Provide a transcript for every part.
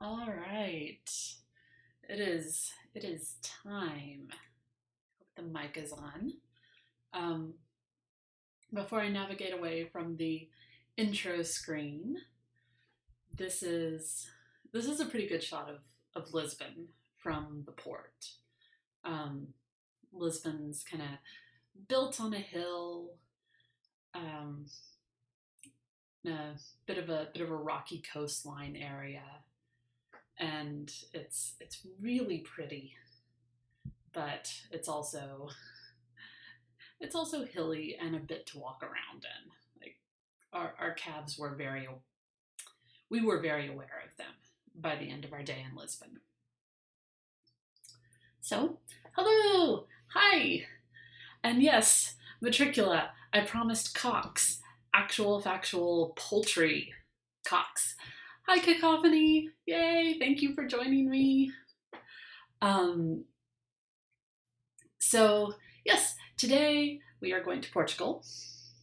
All right. It is time. Hope the mic is on. Um, Before I navigate away from the intro screen, this is this is a pretty good shot of Lisbon from the port. Um, Lisbon's kind of built on a hill, um, a bit of a rocky coastline area, and it's really pretty, but it's also hilly and a bit to walk around in. Like our calves we were very aware of them by the end of our day in Lisbon. So, hello, hi, and yes, matricula. I promised cocks, actual factual poultry cocks. Hi, cacophony! Yay! Thank you for joining me. Um, so yes, today we are going to Portugal.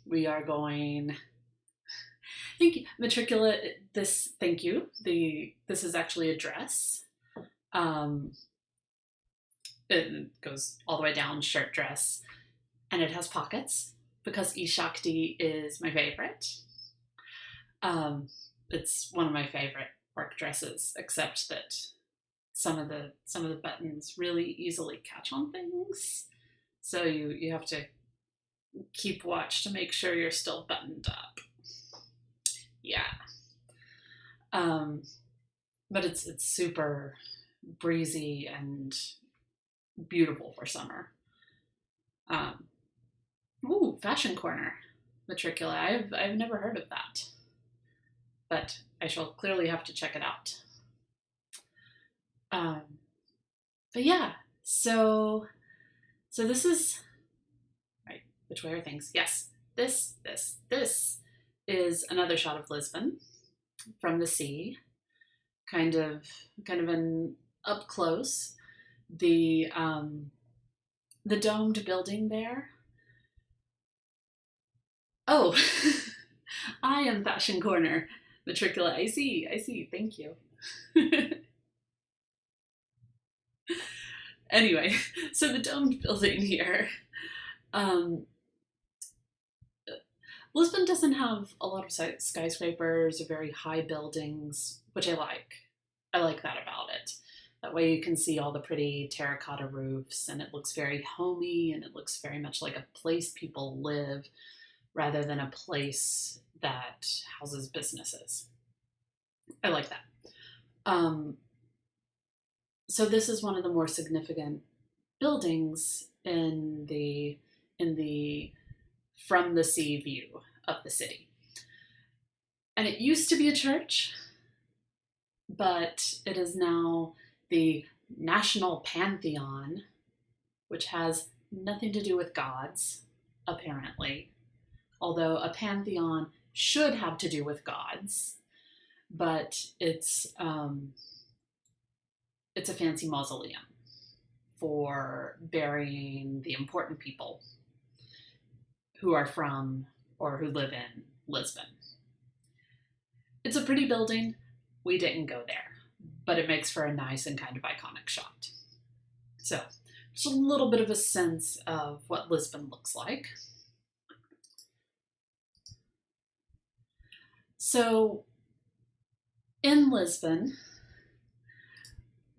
We are going. Thank you, matricula. Thank you. This is actually a dress. Um, it goes all the way down, shirt dress, and it has pockets because Ishakti is my favorite. Um, it's one of my favorite work dresses, except that some of the buttons really easily catch on things. So you have to keep watch to make sure you're still buttoned up. Yeah. Um, but it's super breezy and beautiful for summer. Um, ooh, fashion corner, matricula. I've never heard of that, but I shall clearly have to check it out. Um, but yeah, so this is right. Which way are things? Yes, this is another shot of Lisbon from the sea, kind of an up close. The um, the domed building there. Oh, I am Fashion Corner, matricula. I see. Thank you. Anyway, so the domed building here. Um, Lisbon doesn't have a lot of skyscrapers or very high buildings, which I like. I like that about it. That way you can see all the pretty terracotta roofs, and it looks very homey, and it looks very much like a place people live rather than a place that houses businesses. I like that. Um, so this is one of the more significant buildings in the from the sea view of the city. And it used to be a church, but it is now the National Pantheon, which has nothing to do with gods, apparently. Although a pantheon should have to do with gods, but it's a fancy mausoleum for burying the important people who are from or who live in Lisbon. It's a pretty building. We didn't go there, but it makes for a nice and kind of iconic shot. So, just a little bit of a sense of what Lisbon looks like. So, in Lisbon,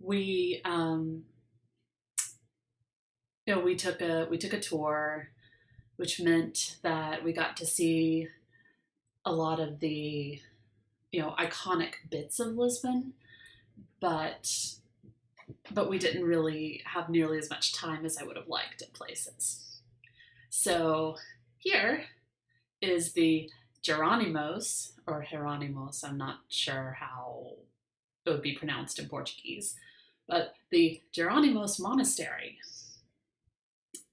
we we took a tour, which meant that we got to see a lot of the iconic bits of Lisbon, but we didn't really have nearly as much time as I would have liked at places. So here is the Jeronimos, or Jeronimos, I'm not sure how it would be pronounced in Portuguese, but the Jeronimos Monastery.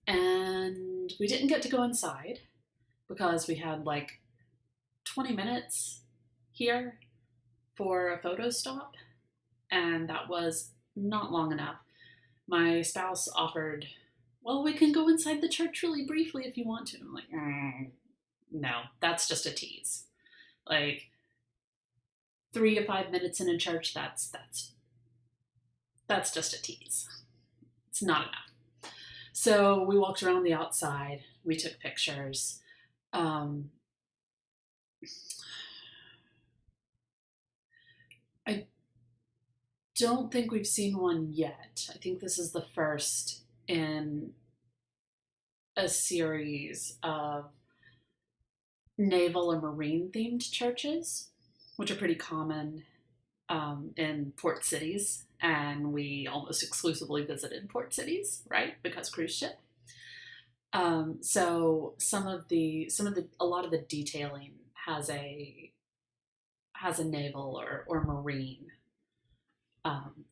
And we didn't get to go inside because we had like 20 minutes here for a photo stop, and that was not long enough. My spouse offered, well, we can go inside the church really briefly if you want to. I'm like, no, that's just a tease. Like, 3 to 5 minutes in a church, that's just a tease. It's not enough. So we walked around the outside. We took pictures. I don't think we've seen one yet. I think this is the first in a series of naval or marine themed churches, which are pretty common in port cities, and we almost exclusively visited port cities, right? Because cruise ship. So a lot of the detailing has a naval or marine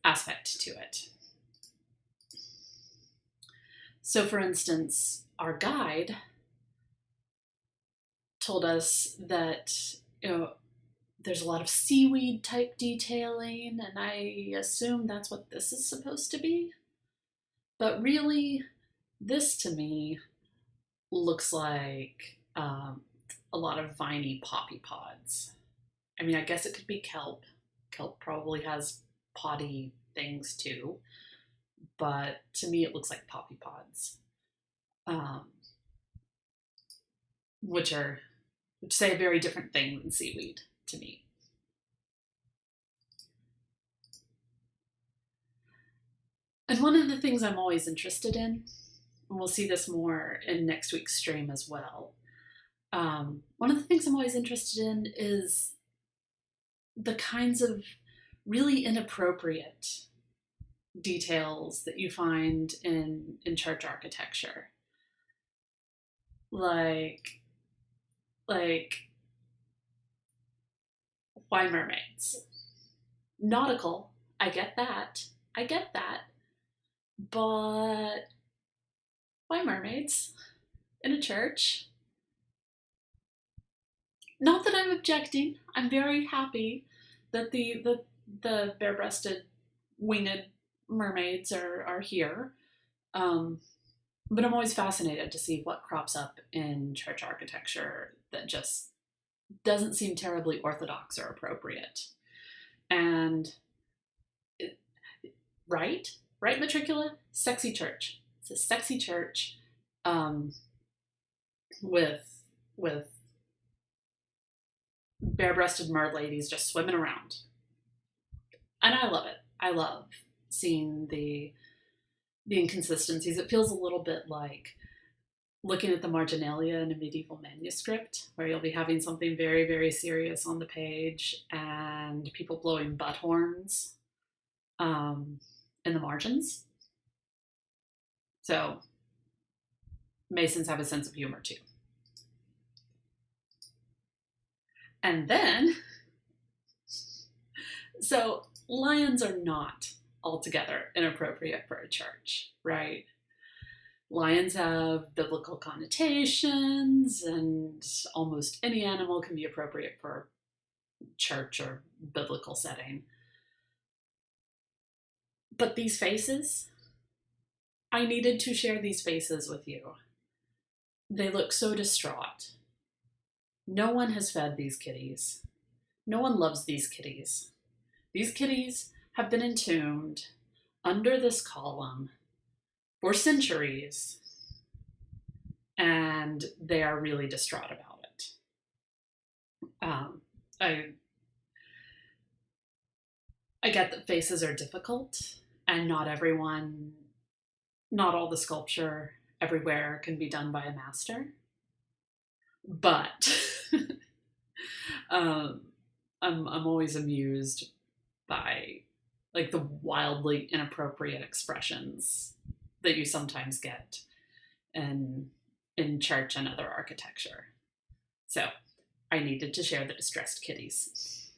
aspect to it. So, for instance, our guide told us that, there's a lot of seaweed type detailing, and I assume that's what this is supposed to be. But really, this to me looks like a lot of viney poppy pods. I mean, I guess it could be kelp. Kelp probably has poddy things too, but to me it looks like poppy pods, which say a very different thing than seaweed to me. And one of the things I'm always interested in, and we'll see this more in next week's stream as well, one of the things I'm always interested in is the kinds of really inappropriate details that you find in church architecture. Like why mermaids? Nautical, I get that. But why mermaids in a church? Not that I'm objecting. I'm very happy that the bare-breasted winged mermaids are here. But I'm always fascinated to see what crops up in church architecture that just doesn't seem terribly orthodox or appropriate. And right, Matricula? Sexy church. It's a sexy church with bare-breasted mer ladies just swimming around. And I love it. I love seeing the inconsistencies. It feels a little bit like looking at the marginalia in a medieval manuscript, where you'll be having something very, very serious on the page and people blowing butt horns in the margins. So Masons have a sense of humor too. And then, so lions are not altogether inappropriate for a church, right? Lions have biblical connotations, and almost any animal can be appropriate for a church or biblical setting. But these faces, I needed to share these faces with you. They look so distraught. No one has fed these kitties. No one loves these kitties. These kitties have been entombed under this column for centuries, and they are really distraught about it. I get that faces are difficult, and not all the sculpture everywhere can be done by a master. But I'm always amused by like the wildly inappropriate expressions that you sometimes get in church and other architecture. So I needed to share the distressed kitties.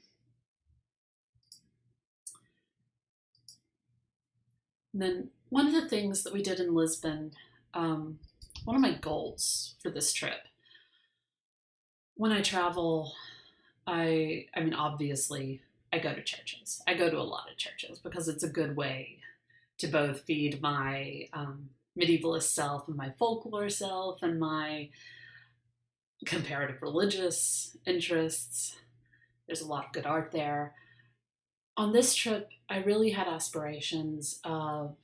And then one of the things that we did in Lisbon, one of my goals for this trip, when I travel, I mean, obviously, I go to churches. I go to a lot of churches because it's a good way to both feed my medievalist self and my folklore self and my comparative religious interests. There's a lot of good art there. On this trip, I really had aspirations of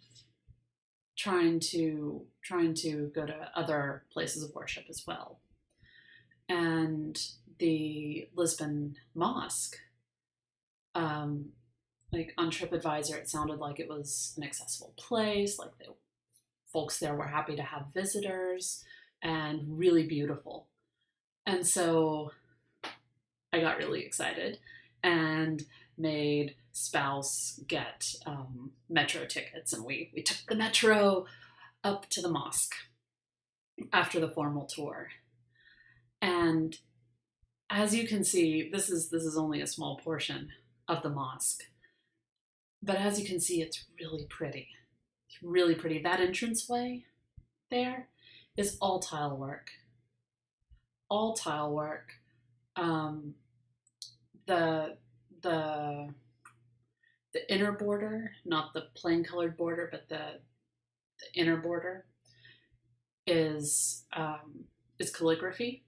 trying to go to other places of worship as well. And the Lisbon Mosque, like on TripAdvisor, it sounded like it was an accessible place, like the folks there were happy to have visitors, and really beautiful. And so I got really excited and made spouse get metro tickets, and we took the metro up to the mosque after the formal tour. And as you can see, this is only a small portion of the mosque, but as you can see, it's really pretty. It's really pretty. That entranceway there is all tile work. All tile work. The inner border, not the plain colored border, but the inner border is calligraphy,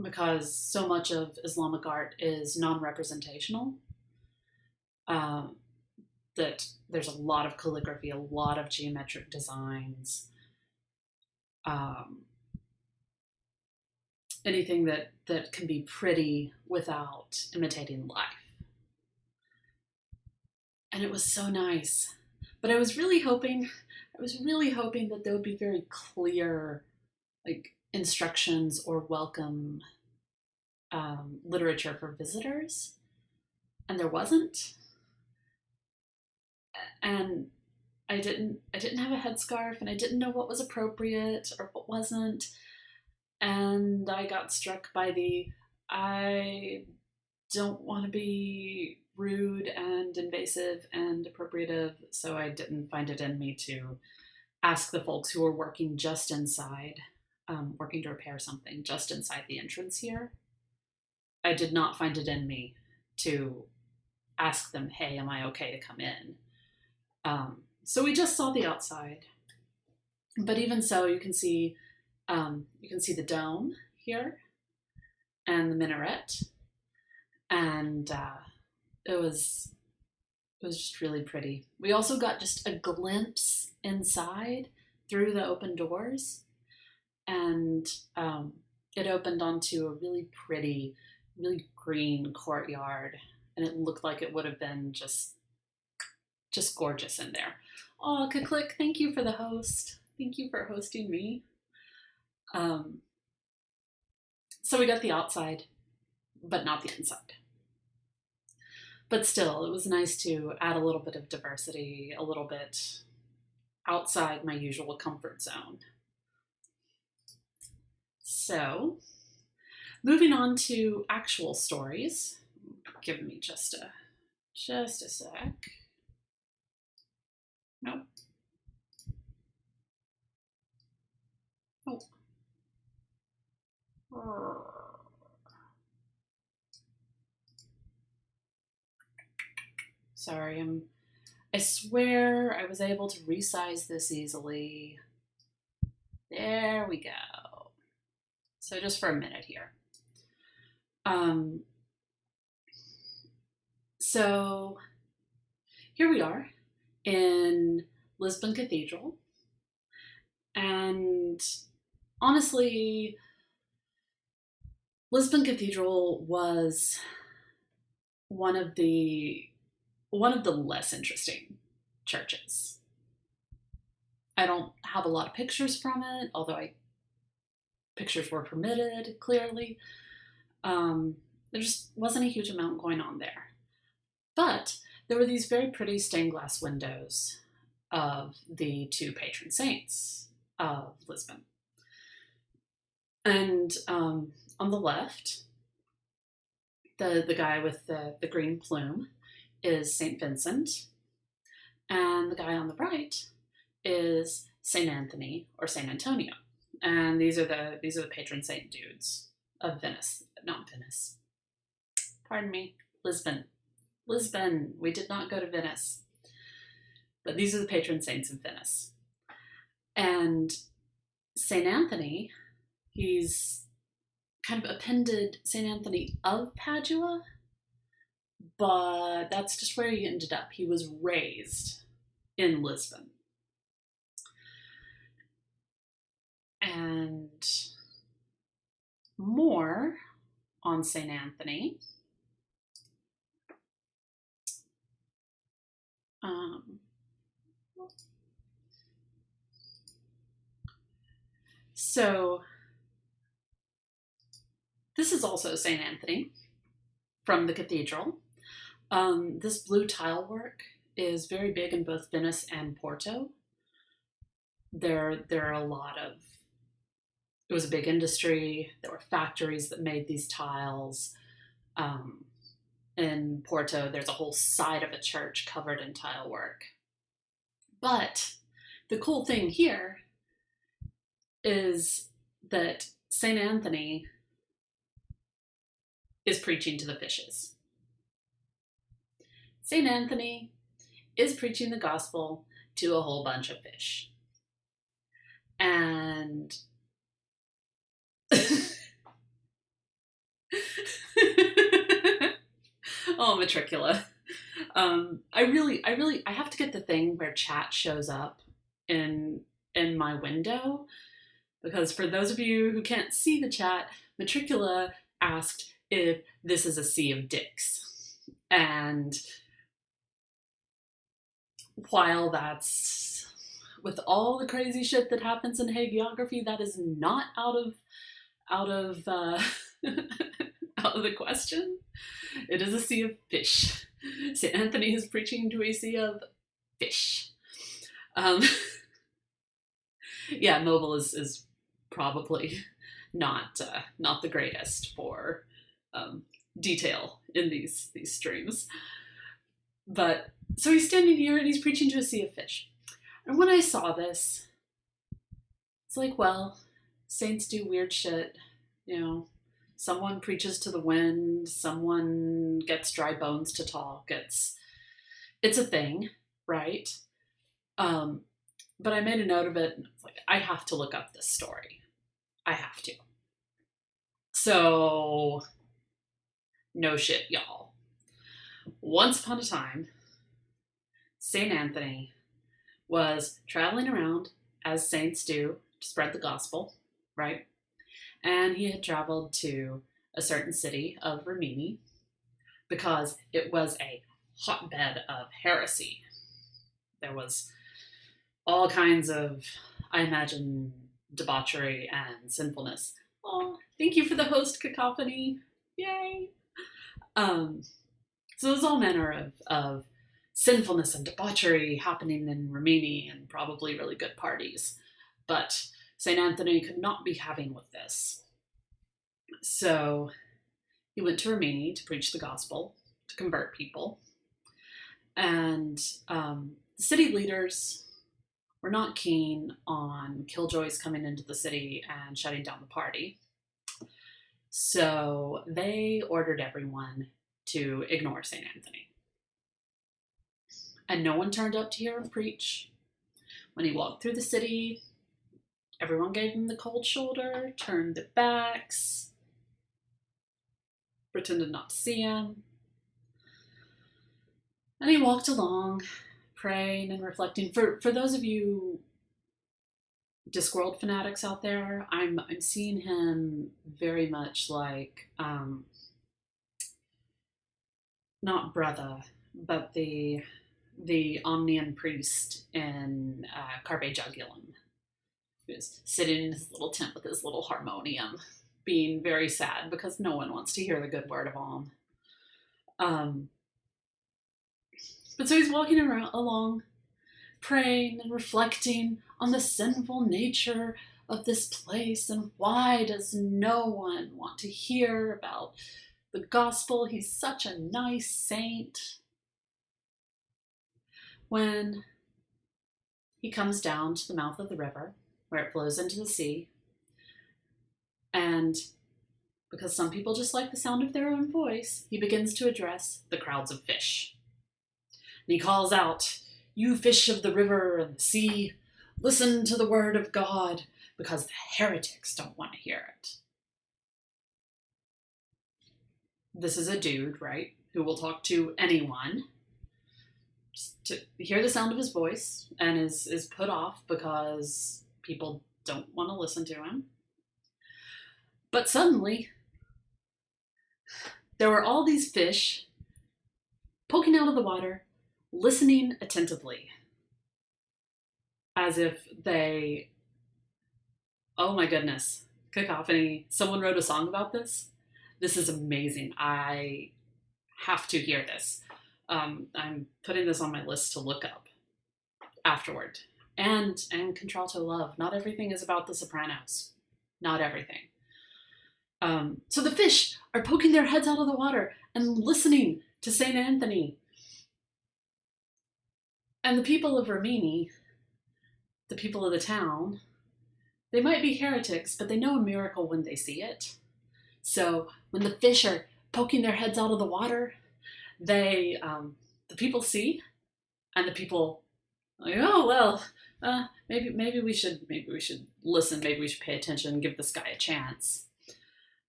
because so much of Islamic art is non-representational, that there's a lot of calligraphy, a lot of geometric designs, anything that can be pretty without imitating life. And it was so nice. But I was really hoping that there would be very clear, like, instructions or welcome literature for visitors, and there wasn't. And I didn't have a headscarf, and I didn't know what was appropriate or what wasn't. And I got struck by I don't want to be rude and invasive and appropriative, so I didn't find it in me to ask the folks who were working just inside, working to repair something just inside the entrance here. I did not find it in me to ask them, hey, am I okay to come in? So we just saw the outside. But even so, you can see the dome here and the minaret, and it was just really pretty. We also got just a glimpse inside through the open doors, and it opened onto a really pretty, really green courtyard, and it looked like it would have been just gorgeous in there. Oh, Click, thank you for the host. Thank you for hosting me. So we got the outside, but not the inside. But still, it was nice to add a little bit of diversity, a little bit outside my usual comfort zone. So, moving on to actual stories. Give me just a sec. Nope. Oh. Sorry, I swear I was able to resize this easily. There we go. So just for a minute here. So here we are in Lisbon Cathedral. And honestly, Lisbon Cathedral was one of the less interesting churches. I don't have a lot of pictures from it, although pictures were permitted, clearly. There just wasn't a huge amount going on there. But there were these very pretty stained glass windows of the two patron saints of Lisbon. And on the left, the guy with the green plume is St. Vincent, and the guy on the right is St. Anthony or St. Antonio. And these are the patron saint dudes of Venice. Not Venice. Pardon me. Lisbon. We did not go to Venice. But these are the patron saints of Venice. And St. Anthony, he's kind of appended St. Anthony of Padua, but that's just where he ended up. He was raised in Lisbon. And more on St. Anthony. So this is also St. Anthony from the cathedral. This blue tile work is very big in both Venice and Porto. There are a lot of, it was a big industry. There were factories that made these tiles. In Porto, there's a whole side of a church covered in tile work. But the cool thing here is that St. Anthony is preaching to the fishes. St. Anthony is preaching the gospel to a whole bunch of fish. And oh, Matricula. I have to get the thing where chat shows up in my window, because for those of you who can't see the chat, Matricula asked if this is a sea of dicks. And while that's, with all the crazy shit that happens in hagiography, that is not out of out of the question. It is a sea of fish. St. Anthony is preaching to a sea of fish. Yeah, mobile is probably not the greatest for detail in these streams. But so he's standing here and he's preaching to a sea of fish. And when I saw this, it's like, well, saints do weird shit, you know. Someone preaches to the wind, someone gets dry bones to talk. It's a thing, right? But I made a note of it, and it's like, I have to look up this story. I have to. So, no shit, y'all. Once upon a time, St. Anthony was traveling around, as saints do, to spread the gospel, right? And he had traveled to a certain city of Rimini because it was a hotbed of heresy. There was all kinds of, I imagine, debauchery and sinfulness. Oh, thank you for the host, Cacophony. Yay! So there's all manner of sinfulness and debauchery happening in Rimini, and probably really good parties. But St. Anthony could not be having with this. So he went to Rimini to preach the gospel, to convert people. And the city leaders were not keen on killjoys coming into the city and shutting down the party. So they ordered everyone to ignore St. Anthony. And no one turned up to hear him preach. When he walked through the city, everyone gave him the cold shoulder, turned their backs, pretended not to see him. And he walked along, praying and reflecting. For those of you Discworld fanatics out there, I'm seeing him very much like, not Brother, but the Omnian priest in Carpe Jugulum. He was sitting in his little tent with his little harmonium, being very sad because no one wants to hear the good word of Om. But so he's walking along, praying and reflecting on the sinful nature of this place, and why does no one want to hear about the gospel? He's such a nice saint. When he comes down to the mouth of the river, where it flows into the sea, and because some people just like the sound of their own voice, he begins to address the crowds of fish. And he calls out, "You fish of the river and the sea, listen to the word of God, because the heretics don't want to hear it." this is a dude, right, who will talk to anyone just to hear the sound of his voice and is put off because people don't want to listen to him. But suddenly, there were all these fish poking out of the water, listening attentively, as if they, oh my goodness, cacophony. Someone wrote a song about this. This is amazing. I have to hear this. I'm putting this on my list to look up afterward. And contralto love. Not everything is about the sopranos. Not everything. So the fish are poking their heads out of the water and listening to St. Anthony. And the people of Rimini, the people of the town, they might be heretics, but they know a miracle when they see it. So when the fish are poking their heads out of the water, the people see, and the people like, oh well, maybe we should listen, maybe we should pay attention and give this guy a chance.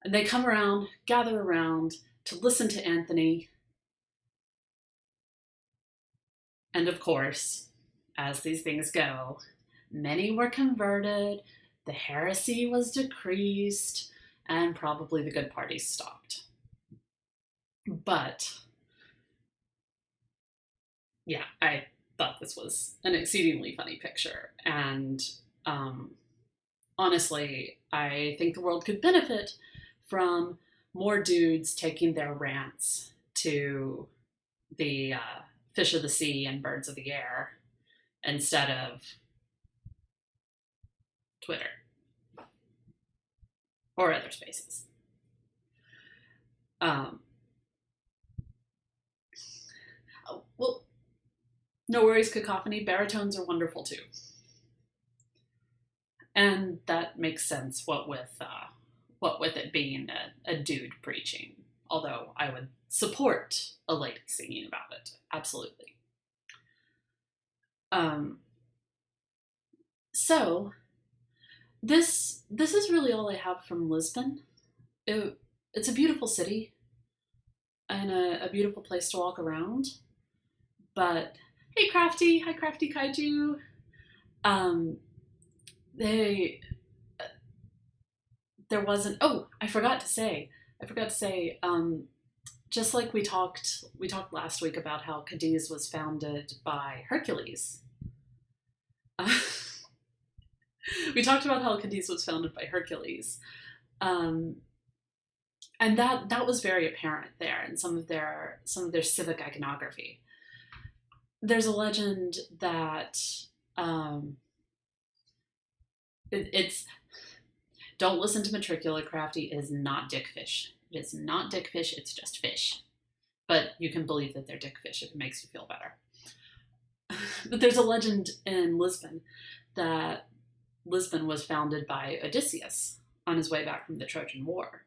And they come around, gather around to listen to Anthony. And of course, as these things go, many were converted, the heresy was decreased, and probably the good parties stopped. But, yeah, I thought this was an exceedingly funny picture. And honestly, I think the world could benefit from more dudes taking their rants to the fish of the sea and birds of the air instead of Twitter or other spaces. Well, no worries, cacophony. Baritones are wonderful too. And that makes sense, what with it being a dude preaching. Although I would support a lady singing about it. Absolutely. So this is really all I have from Lisbon. It's a beautiful city and a beautiful place to walk around. But hey, Crafty, hi Crafty Kaiju. There wasn't. Oh, I forgot to say. Just like we talked last week about how Cadiz was founded by Hercules. We talked about how Cadiz was founded by Hercules, and that was very apparent there in some of their civic iconography. There's a legend that it's don't listen to Matricula. Crafty is not dickfish. It is not dickfish. It's just fish. But you can believe that they're dickfish if it makes you feel better. But there's a legend in Lisbon that Lisbon was founded by Odysseus on his way back from the Trojan War.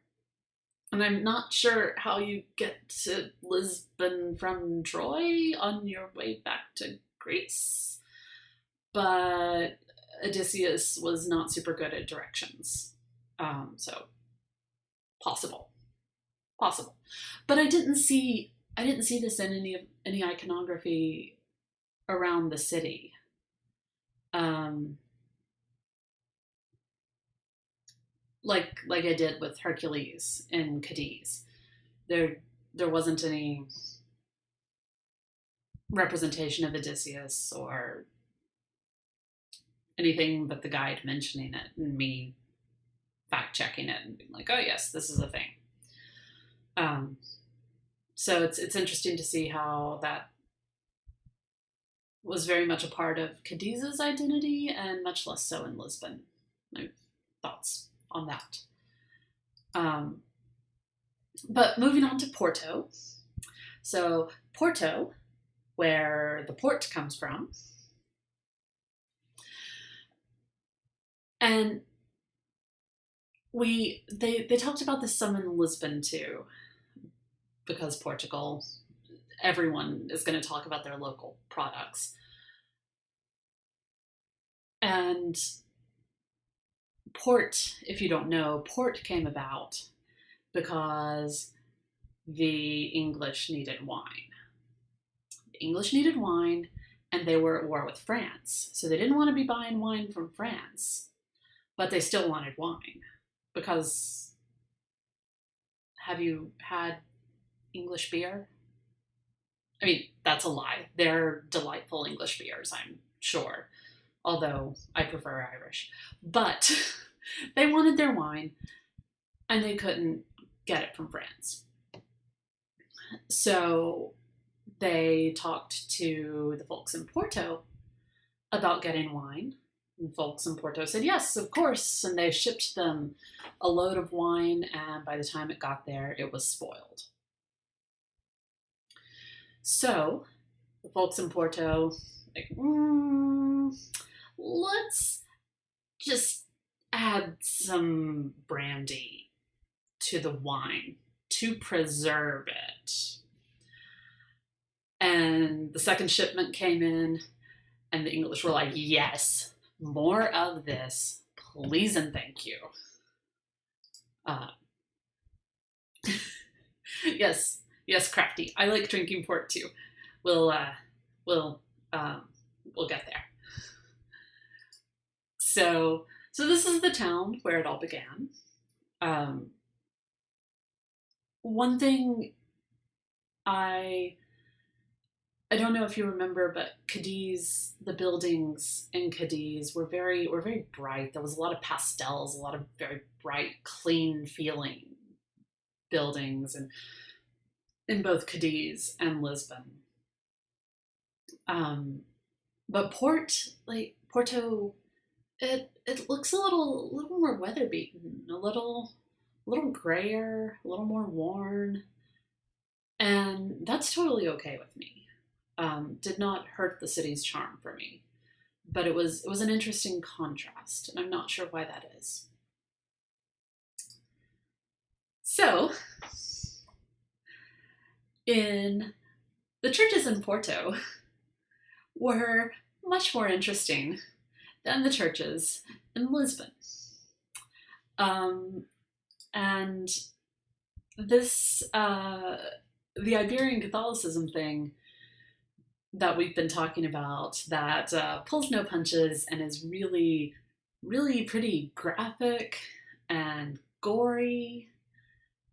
And I'm not sure how you get to Lisbon from Troy on your way back to Greece, but Odysseus was not super good at directions. So possible. But I didn't see this in any iconography around the city. Like I did with Hercules in Cadiz. There wasn't any representation of Odysseus or anything but the guide mentioning it and me fact checking it and being like, oh yes, this is a thing. So it's interesting to see how that was very much a part of Cadiz's identity and much less so in Lisbon. My thoughts on that. But moving on to Porto. So Porto, where the port comes from, and they talked about this some in Lisbon too, because Portugal, everyone is going to talk about their local products. And port, if you don't know, port came about because the English needed wine. The English needed wine, and they were at war with France. So they didn't want to be buying wine from France, but they still wanted wine. Because, have you had English beer? I mean, that's a lie. They're delightful English beers, I'm sure. Although I prefer Irish. But they wanted their wine, and they couldn't get it from France. So they talked to the folks in Porto about getting wine. And folks in Porto said, yes, of course. And they shipped them a load of wine, and by the time it got there, it was spoiled. So the folks in Porto, like, let's just add some brandy to the wine to preserve it. And the second shipment came in, and the English were like, yes, more of this, please and thank you. Yes, crafty. I like drinking port too. We'll get there. So this is the town where it all began. One thing I don't know if you remember, but Cadiz, the buildings in Cadiz were very bright. There was a lot of pastels, a lot of very bright, clean feeling buildings, and in both Cadiz and Lisbon. But Porto, it looks a little more weather beaten, a little grayer, a little more worn, and that's totally okay with me. Did not hurt the city's charm for me, but it was an interesting contrast, and I'm not sure why that is. So, in the churches in Porto were much more interesting than the churches in Lisbon. And this, the Iberian Catholicism thing that we've been talking about, that pulls no punches and is really, really pretty graphic and gory.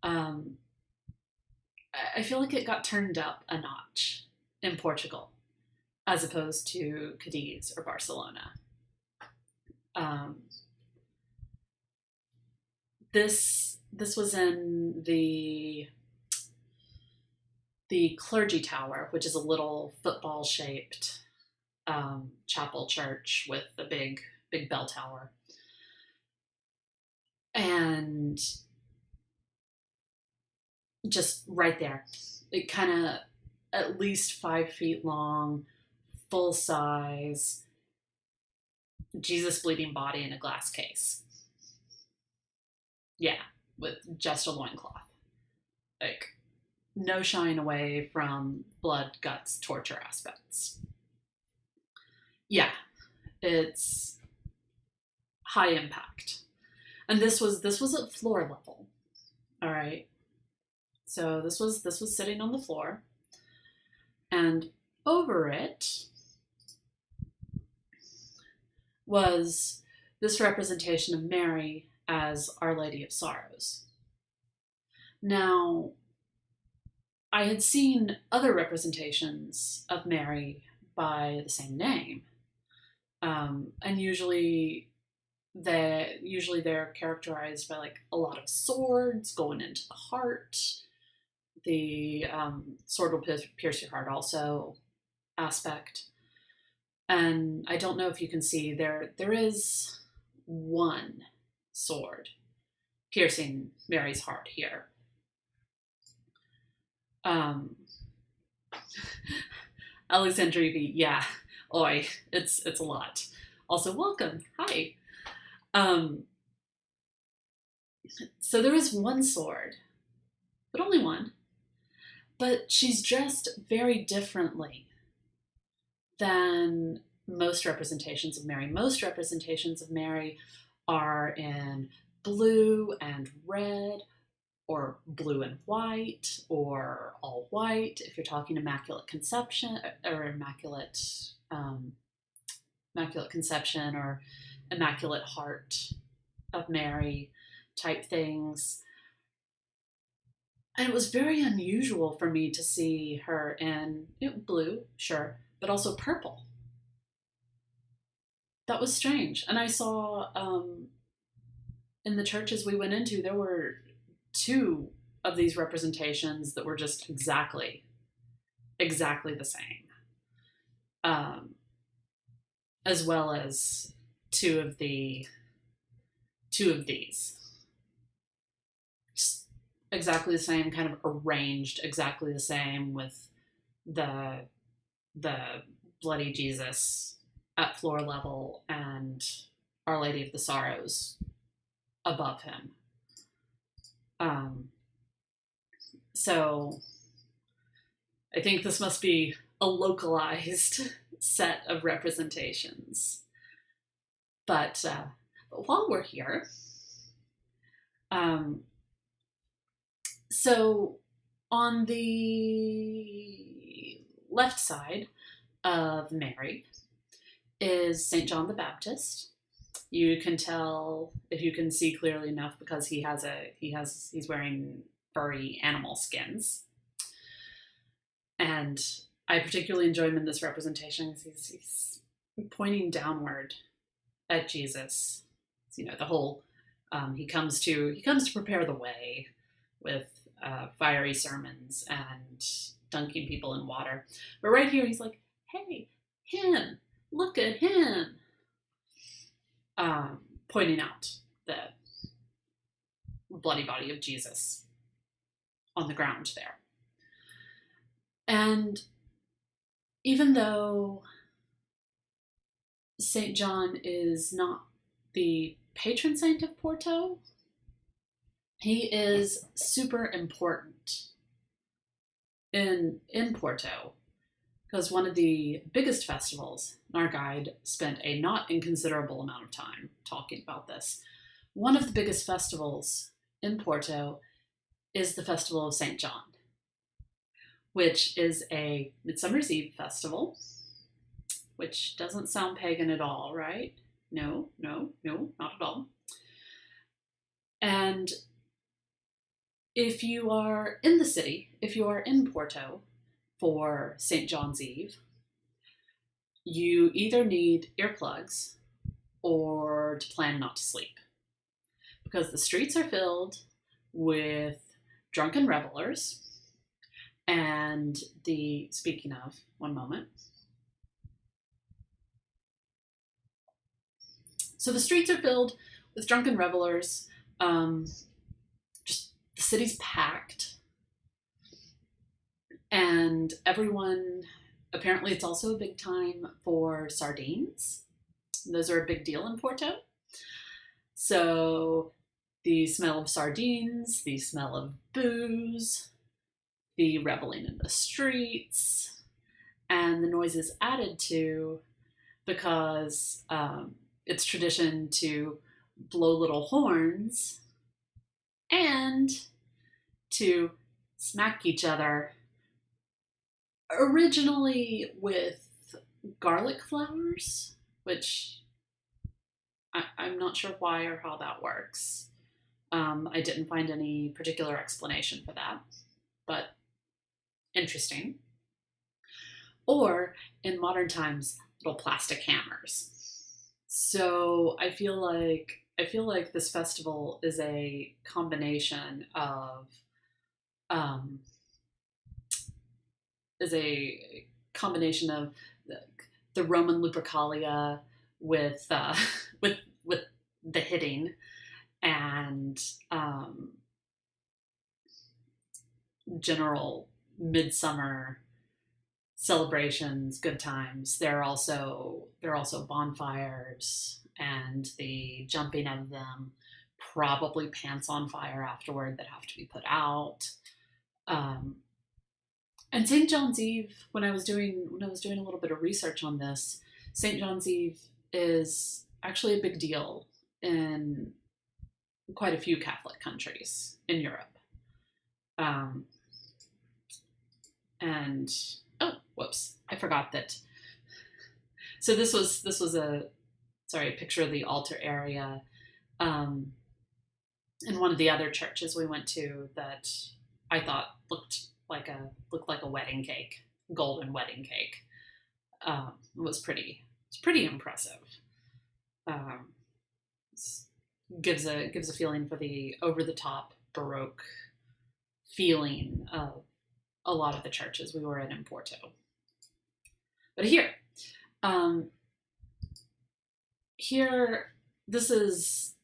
I feel like it got turned up a notch in Portugal, as opposed to Cadiz or Barcelona. This was in the clergy tower, which is a little football-shaped chapel church with a big bell tower, and just right there, it kind of at least 5 feet long, full size, Jesus bleeding body in a glass case. Yeah, with just a loincloth. Like, no shying away from blood, guts, torture aspects. Yeah, it's high impact. And this was at floor level. All right. So this was sitting on the floor, and over it was this representation of Mary as Our Lady of Sorrows. Now, I had seen other representations of Mary by the same name, and usually they're characterized by like a lot of swords going into the heart. The sword will pierce your heart also aspect. And I don't know if you can see, there is one sword piercing Mary's heart here. Alexandra V, yeah, oi, it's a lot. Also, welcome, hi. So there is one sword, but only one. But she's dressed very differently than most representations of Mary. Most representations of Mary are in blue and red, blue and white, or all white, if you're talking Immaculate Conception, or Immaculate Conception, or Immaculate Heart of Mary type things. And it was very unusual for me to see her in blue, sure, but also purple. That was strange. And I saw in the churches we went into, there were 2 of these representations that were just exactly the same, as well as two of these, just exactly the same, kind of arranged exactly the same, with the bloody Jesus at floor level and Our Lady of the Sorrows above him. So I think this must be a localized set of representations. But while we're here, so on the left side of Mary is St. John the Baptist. You can tell, if you can see clearly enough, because he's wearing furry animal skins. And I particularly enjoy him in this representation because he's pointing downward at Jesus. So, the whole he comes to prepare the way with fiery sermons and dunking people in water. But right here, he's like, "Hey, him! Look at him!" Pointing out the bloody body of Jesus on the ground there. And even though St. John is not the patron saint of Porto, he is super important in Porto, because one of the biggest festivals, and our guide spent a not inconsiderable amount of time talking about this, one of the biggest festivals in Porto is the Festival of St. John, which is a Midsummer's Eve festival, which doesn't sound pagan at all, right? No, not at all. And if you are in the city, if you are in Porto for St. John's Eve, you either need earplugs or to plan not to sleep, because the streets are filled with drunken revelers. And speaking of, one moment. So the streets are filled with drunken revelers. Just the city's packed. And everyone, apparently it's also a big time for sardines. Those are a big deal in Porto. So the smell of sardines, the smell of booze, the reveling in the streets, and the noises added to, because it's tradition to blow little horns and to smack each other, originally with garlic flowers, which I'm not sure why or how that works. I didn't find any particular explanation for that, but interesting. Or, in modern times, little plastic hammers. So I feel like this festival is a combination of the Roman Lupercalia with the hitting, and general midsummer celebrations, good times. There are also bonfires and the jumping of them, probably pants on fire afterward that have to be put out. And St. John's Eve, when I was doing a little bit of research on this, St. John's Eve is actually a big deal in quite a few Catholic countries in Europe. Um, and oh, whoops, I forgot that. So this was a picture of the altar area in one of the other churches we went to that I thought looked like a wedding cake, golden wedding cake. It was pretty impressive. Gives a feeling for the over the top Baroque feeling of a lot of the churches we were in Porto. But here, this is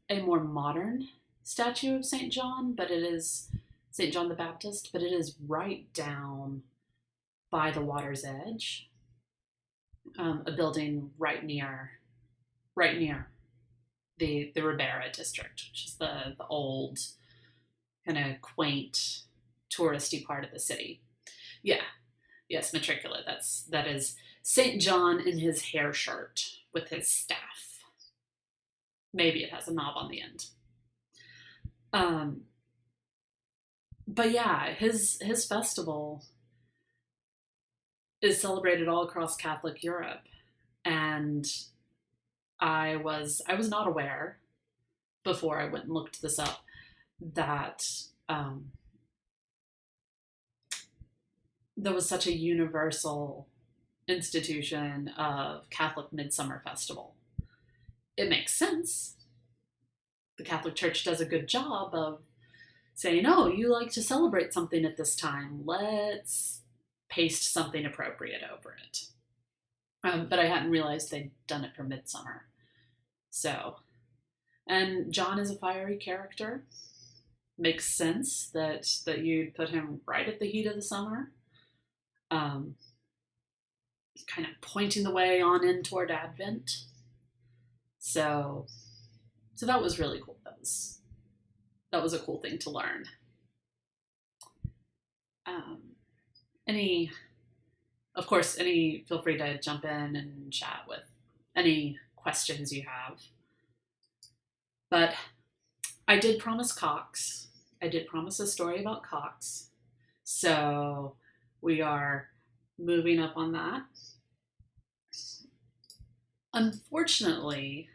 a more modern statue of St. John, but it is St. John the Baptist, but it is right down by the water's edge, a building right near the Ribera district, which is the old kind of quaint touristy part of the city. Yeah, yes, matricula. That is St. John in his hair shirt with his staff. Maybe it has a knob on the end. But yeah, his festival is celebrated all across Catholic Europe, and I was not aware before I went and looked this up that there was such a universal institution of Catholic Midsummer Festival. It makes sense. The Catholic Church does a good job of saying, oh, you like to celebrate something at this time. Let's paste something appropriate over it. But I hadn't realized they'd done it for Midsummer. So, and John is a fiery character. Makes sense that you'd put him right at the heat of the summer. Kind of pointing the way on in toward Advent. So that was really cool. That was a cool thing to learn. Feel free to jump in and chat with any questions you have. But I did promise cocks. I did promise a story about cocks. So we are moving up on that. Unfortunately,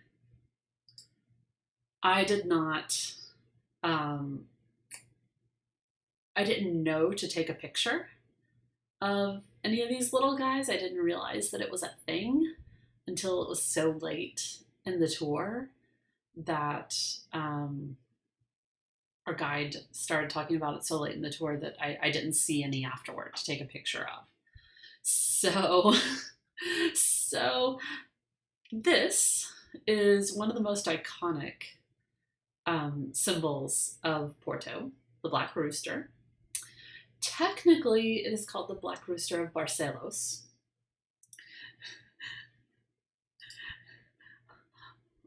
I did not, I didn't know to take a picture of any of these little guys. I didn't realize that it was a thing until it was so late in the tour that our guide started talking about it so late in the tour that I didn't see any afterward to take a picture of. So this is one of the most iconic symbols of Porto, the Black Rooster. Technically, it is called the Black Rooster of Barcelos.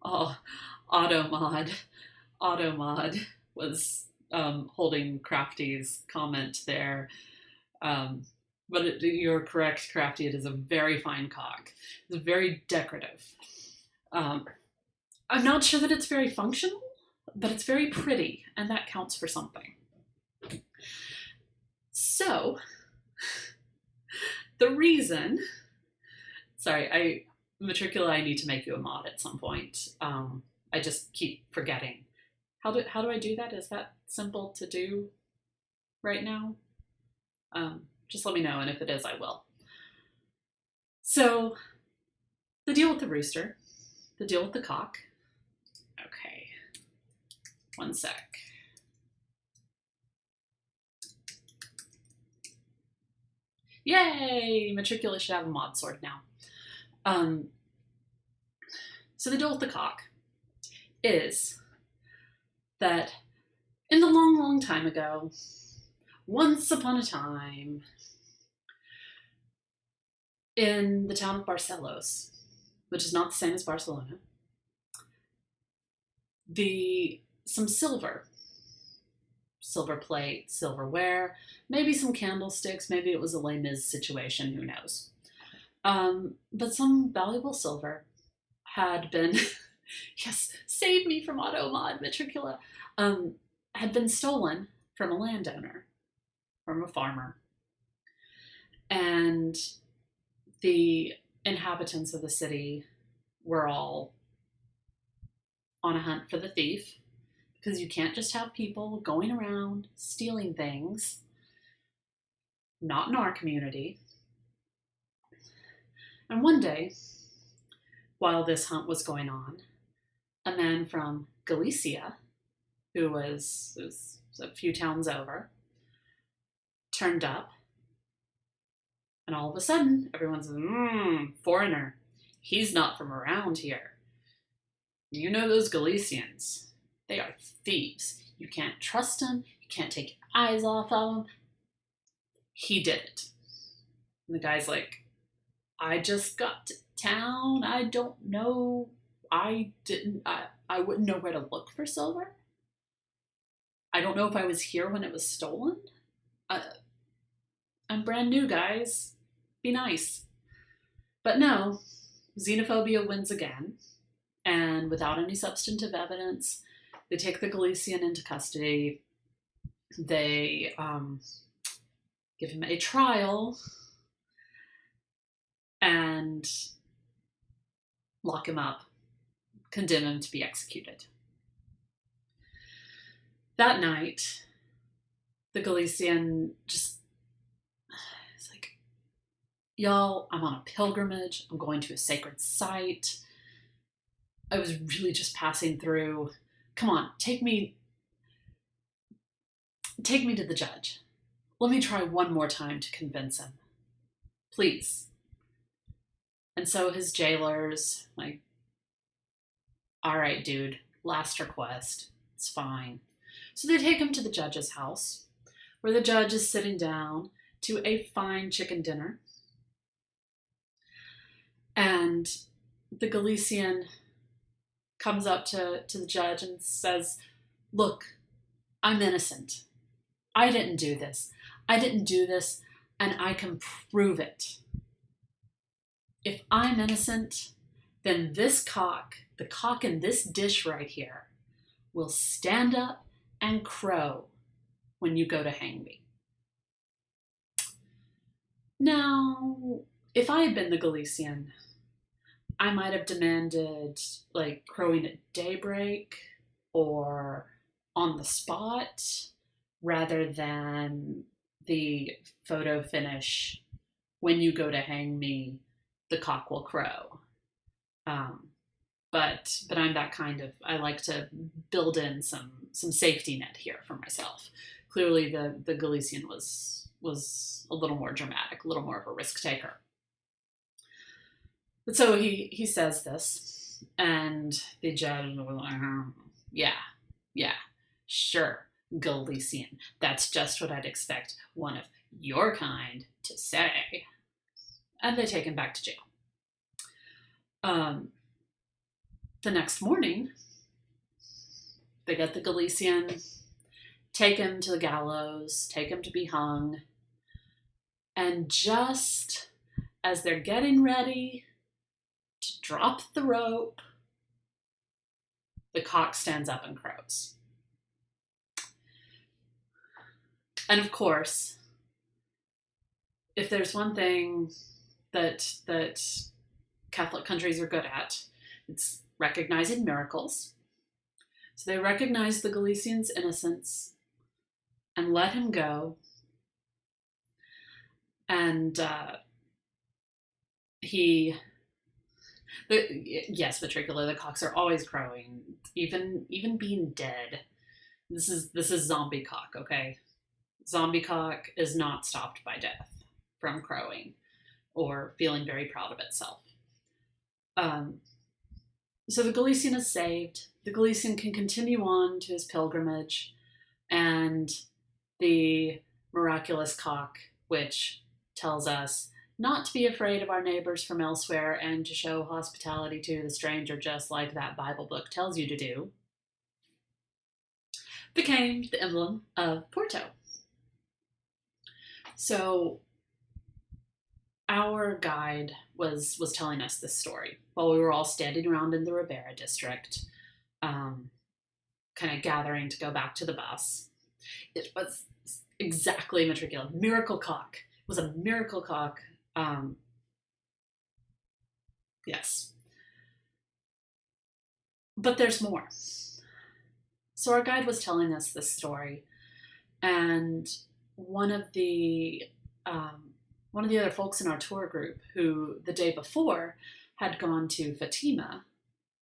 Oh, Automod was holding Crafty's comment there. But you're correct, Crafty. It is a very fine cock. It's very decorative. I'm not sure that it's very functional, but it's very pretty, and that counts for something. So, the reason... Sorry, Matricula, I need to make you a mod at some point. I just keep forgetting. How do I do that? Is that simple to do right now? Just let me know, and if it is, I will. So, the deal with the rooster, the deal with the cock. Okay, one sec. Yay! Matricula should have a mod sword now. So the deal with the cock is that in the long, long time ago, once upon a time, in the town of Barcelos, which is not the same as Barcelona, some silver plate, silverware, maybe some candlesticks, maybe it was a Les Mis situation, who knows. But some valuable silver had been, yes, save me from auto mod, Matricula, had been stolen from a landowner, from a farmer. And the inhabitants of the city were all on a hunt for the thief, because you can't just have people going around stealing things. Not in our community. And one day, while this hunt was going on, a man from Galicia, who was a few towns over, turned up. And all of a sudden, everyone's, foreigner. He's not from around here. You know those Galicians. They are thieves. You can't trust them. You can't take your eyes off of them. He did it. And the guy's like, I just got to town. I don't know. I wouldn't know where to look for silver. I don't know if I was here when it was stolen. I'm brand new, guys. Be nice. But no, xenophobia wins again. And without any substantive evidence, they take the Galician into custody. They give him a trial and lock him up, condemn him to be executed. That night, the Galician just, it's like, y'all, I'm on a pilgrimage. I'm going to a sacred site. I was really just passing through. Come on, take me to the judge. Let me try one more time to convince him. Please. And so his jailers, like, all right, dude, last request. It's fine. So they take him to the judge's house, where the judge is sitting down to a fine chicken dinner. And the Galician comes up to the judge and says, look, I'm innocent. I didn't do this. And I can prove it. If I'm innocent, then this cock, the cock in this dish right here, will stand up and crow when you go to hang me. Now, if I had been the Galician, I might have demanded, like, crowing at daybreak or on the spot, rather than the photo finish, when you go to hang me, the cock will crow. But I'm that kind of, I like to build in some safety net here for myself. Clearly the Galician was a little more dramatic, a little more of a risk taker. But so he says this, and the judge was like, yeah, sure, Galician. That's just what I'd expect one of your kind to say. And they take him back to jail. The next morning, they get the Galician, take him to the gallows, take him to be hung, and just as they're getting ready to drop the rope, the cock stands up and crows. And of course, if there's one thing that Catholic countries are good at, it's recognizing miracles. So they recognize the Galician's innocence and let him go. And yes, Matricula, the cocks are always crowing, even being dead. This is zombie cock, okay? Zombie cock is not stopped by death from crowing or feeling very proud of itself. So the Galician is saved. The Galician can continue on to his pilgrimage, and the miraculous cock, which tells us not to be afraid of our neighbors from elsewhere and to show hospitality to the stranger, just like that Bible book tells you to do, became the emblem of Porto. So our guide was telling us this story while we were all standing around in the Ribera district, kind of gathering to go back to the bus. It was exactly matricular. Miracle cock. It was a miracle cock. Yes. But there's more. So our guide was telling us this story, and one of the other folks in our tour group, who the day before had gone to Fatima,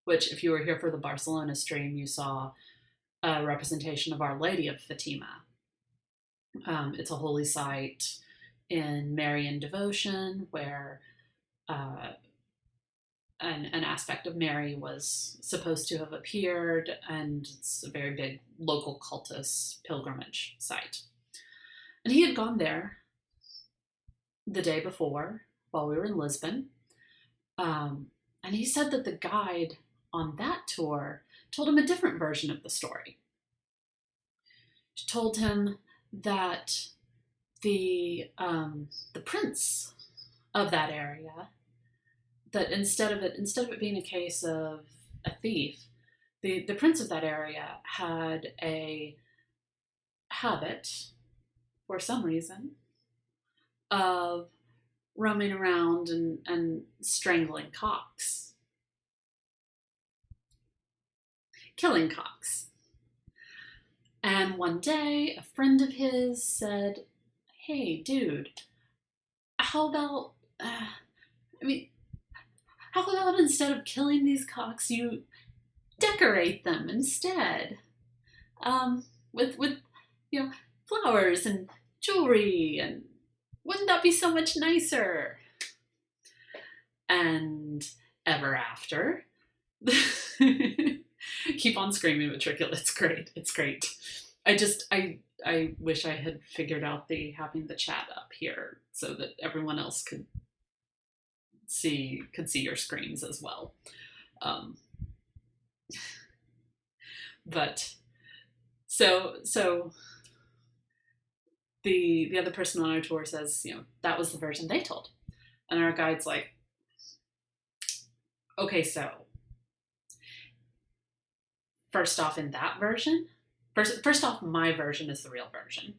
which, if you were here for the Barcelona stream, you saw a representation of Our Lady of Fatima. It's a holy site in Marian devotion where an aspect of Mary was supposed to have appeared, and it's a very big local cultist pilgrimage site. And he had gone there the day before while we were in Lisbon. And he said that the guide on that tour told him a different version of the story. She told him that the prince of that area, that instead of it being a case of a thief, the prince of that area had a habit, for some reason, of roaming around and strangling cocks. Killing cocks. And one day, a friend of his said, "Hey, dude, how about, how about instead of killing these cocks, you decorate them instead, with flowers and jewelry, and wouldn't that be so much nicer?" And ever after, keep on screaming, Matricula. It's great. It's great. I wish I had figured out having the chat up here so that everyone else could see your screams as well. But so the other person on our tour says, that was the version they told. And our guide's like, okay, so first off, in that version, first off, my version is the real version.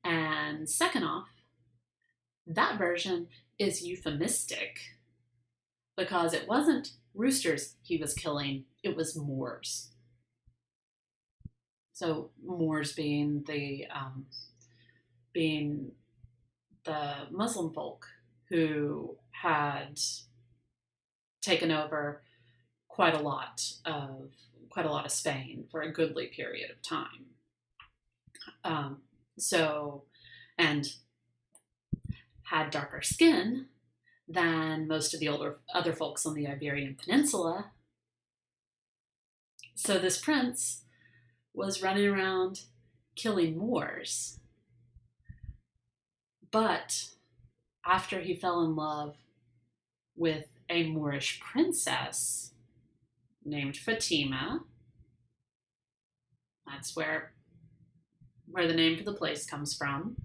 And second off, that version is euphemistic, because it wasn't roosters he was killing, it was Moors. So Moors being the Muslim folk who had taken over quite a lot of Spain for a goodly period of time. And had darker skin than most of the other folks on the Iberian Peninsula. So this prince was running around killing Moors. But after he fell in love with a Moorish princess named Fatima, that's where the name for the place comes from,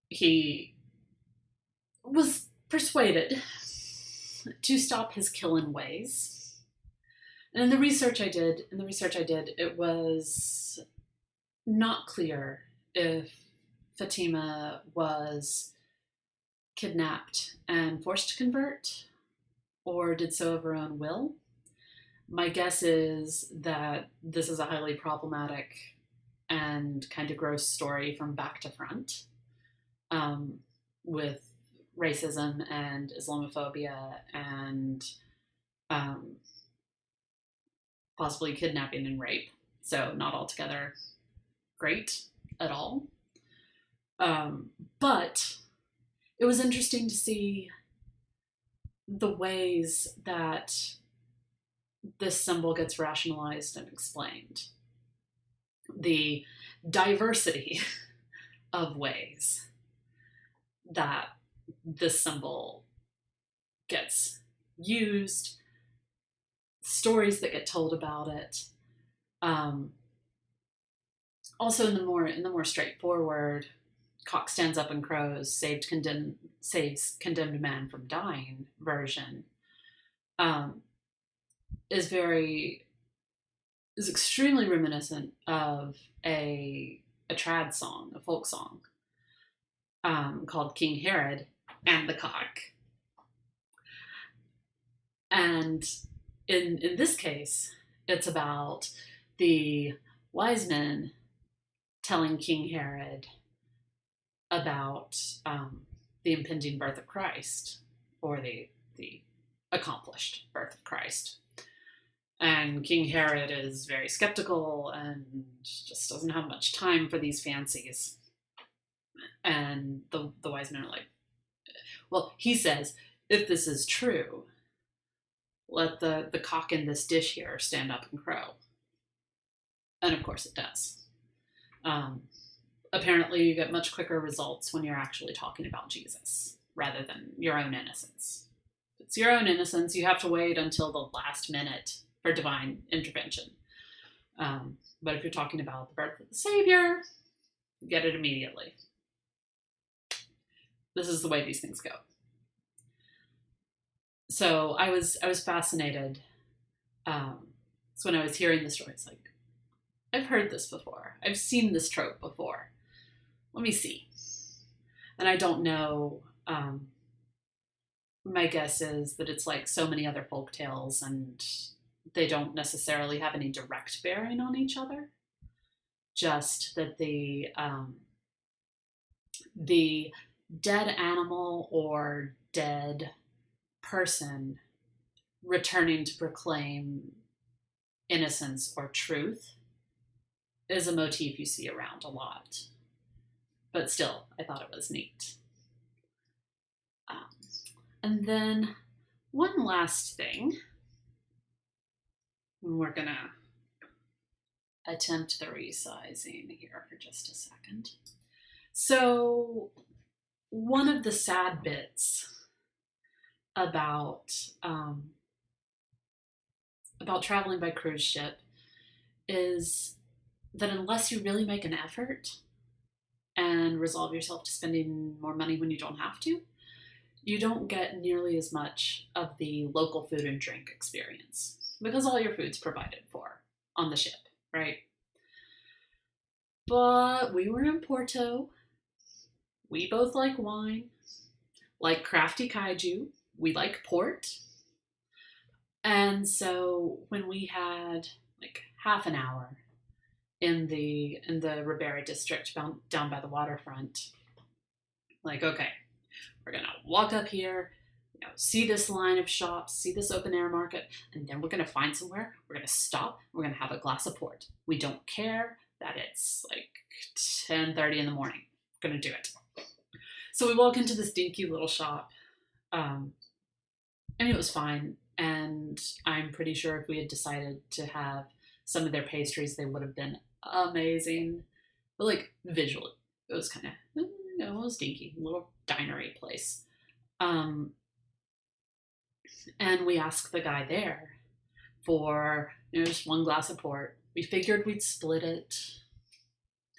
he was persuaded to stop his killing ways. And in the research I did, it was not clear if Fatima was kidnapped and forced to convert or did so of her own will. My guess is that this is a highly problematic and kind of gross story from back to front, with racism and Islamophobia and possibly kidnapping and rape. So not altogether great at all. But it was interesting to see the ways that this symbol gets rationalized and explained. The diversity of ways that this symbol gets used, stories that get told about it. Also, in the more straightforward, cock stands up and crows, saves condemned man from dying version, is very is extremely reminiscent of a trad song, a folk song, called King Herod and the Cock. And in this case, it's about the wise men telling King Herod about the impending birth of Christ, or the accomplished birth of Christ. And King Herod is very skeptical and just doesn't have much time for these fancies. And the wise men are like, well, he says, if this is true, let the cock in this dish here stand up and crow. And of course it does. Apparently you get much quicker results when you're actually talking about Jesus rather than your own innocence. If it's your own innocence, you have to wait until the last minute for divine intervention. But if you're talking about the birth of the Savior, you get it immediately. This is the way these things go. So I was fascinated. So when I was hearing the story, it's like, I've heard this before. I've seen this trope before. Let me see. And I don't know. My guess is that it's like so many other folk tales, and they don't necessarily have any direct bearing on each other. Just that the dead animal or dead person returning to proclaim innocence or truth is a motif you see around a lot. But still, I thought it was neat. And then one last thing. We're going to attempt the resizing here for just a second. So one of the sad bits about traveling by cruise ship is that unless you really make an effort and resolve yourself to spending more money when you don't have to, you don't get nearly as much of the local food and drink experience because all your food's provided for on the ship, right? But we were in Porto. We both like wine, like crafty kaiju. We like port. And so when we had like half an hour in the Ribera district down by the waterfront, like, okay, we're gonna walk up here, see this line of shops, see this open air market, and then we're gonna find somewhere, we're gonna stop, we're gonna have a glass of port. We don't care that it's like 10:30 in the morning. We're gonna do it. So we walk into this dinky little shop, and it was fine. And I'm pretty sure if we had decided to have some of their pastries, they would have been amazing. But like visually, it was kind of, it was dinky, a little dinery place. And we asked the guy there for just one glass of port. We figured we'd split it.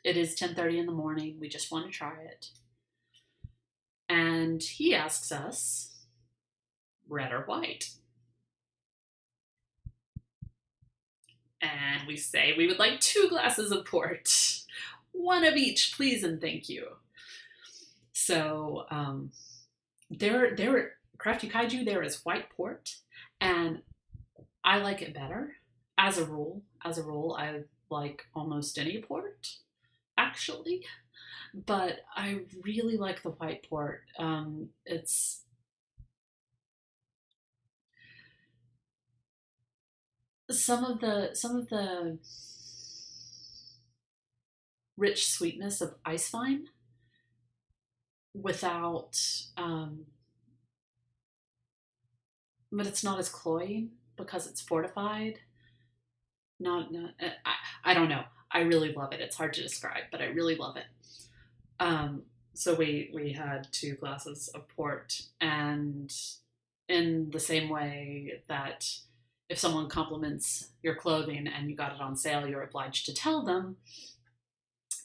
It is 10:30 in the morning. We just want to try it. And he asks us, red or white? And we say we would like 2 glasses of port. One of each, please and thank you. So there Crafty Kaiju, there is white port, and I like it better. As a rule, I like almost any port, actually. But I really like the white port. It's some of the rich sweetness of ice vine without, but it's not as cloying because it's fortified. I don't know. I really love it. It's hard to describe, but I really love it. So we had 2 glasses of port, and in the same way that if someone compliments your clothing and you got it on sale, you're obliged to tell them,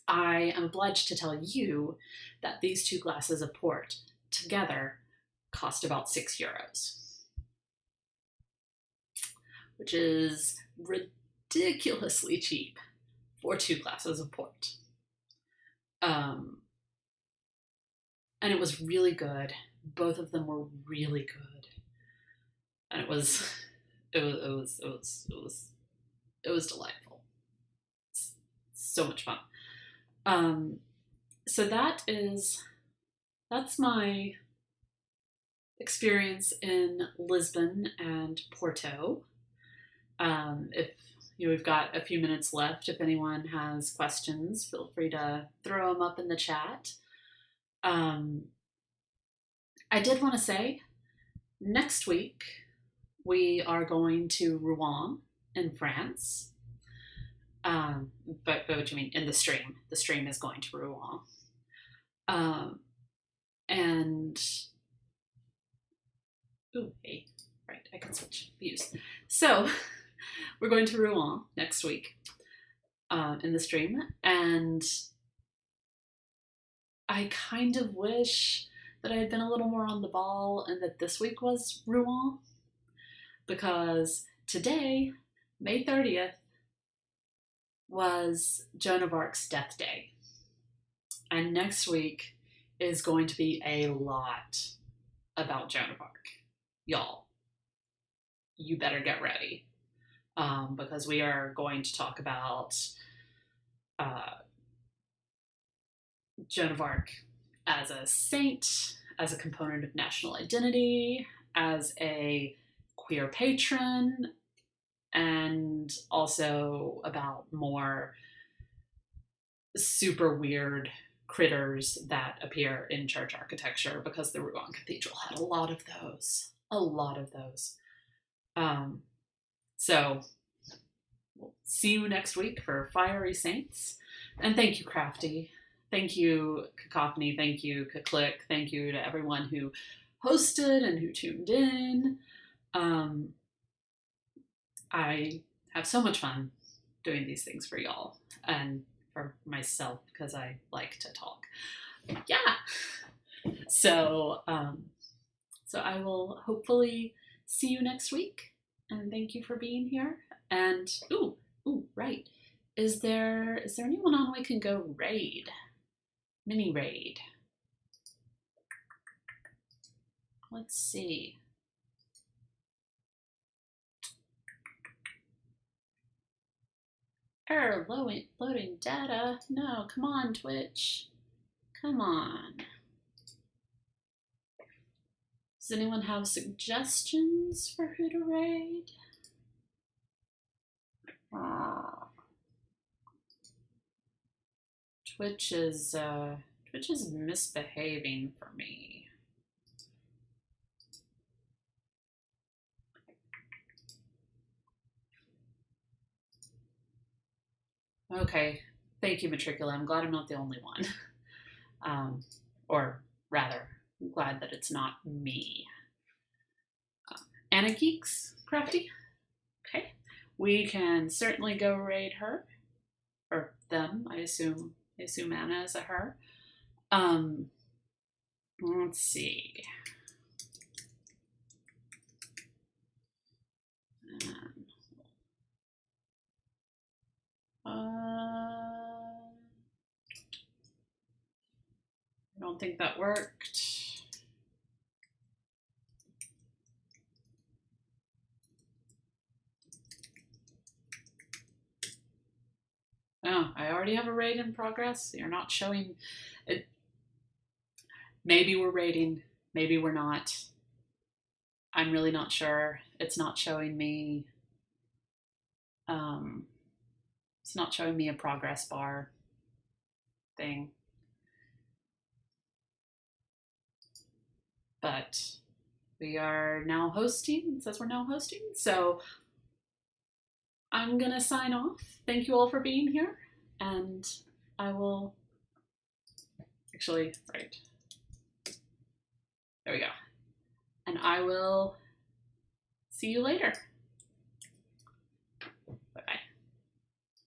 I am obliged to tell you that these 2 glasses of port together cost about €6, which is ridiculously cheap for 2 glasses of port. And it was really good. Both of them were really good. And it was delightful. It's so much fun. So that's my experience in Lisbon and Porto. If we've got a few minutes left, if anyone has questions, feel free to throw them up in the chat. I did want to say, next week we are going to Rouen in France. But what you mean in the stream? The stream is going to Rouen. Hey, right, I can switch views. So we're going to Rouen next week in the stream, and I kind of wish that I had been a little more on the ball and that this week was Rouen, because today, May 30th, was Joan of Arc's death day. And next week is going to be a lot about Joan of Arc. Y'all, you better get ready, because we are going to talk about Joan of Arc as a saint, as a component of national identity, as a queer patron, and also about more super weird critters that appear in church architecture, because the Rouen Cathedral had a lot of those. So we'll see you next week for Fiery Saints. And thank you, Crafty. Thank you, Cacophony. Thank you, Click. Thank you to everyone who hosted and who tuned in. I have so much fun doing these things for y'all and for myself, because I like to talk. Yeah. So I will hopefully see you next week, and thank you for being here. And right, is there anyone on we can go raid? Mini raid. Let's see. Error, loading data. No, come on, Twitch. Come on. Does anyone have suggestions for who to raid? Twitch is misbehaving for me. Okay, thank you, Matricula. I'm glad I'm not the only one. Or rather, I'm glad that it's not me. Anna Geeks, Crafty? Okay, we can certainly go raid her. Or them, I assume Anna is a her. Let's see. I don't think that worked. Oh, I already have a raid in progress. You're not showing it. Maybe we're raiding, maybe we're not. I'm really not sure. It's not showing me. It's not showing me a progress bar thing. But we are now hosting. It says we're now hosting. So I'm going to sign off. Thank you all for being here. And I will actually, right. There we go. And I will see you later.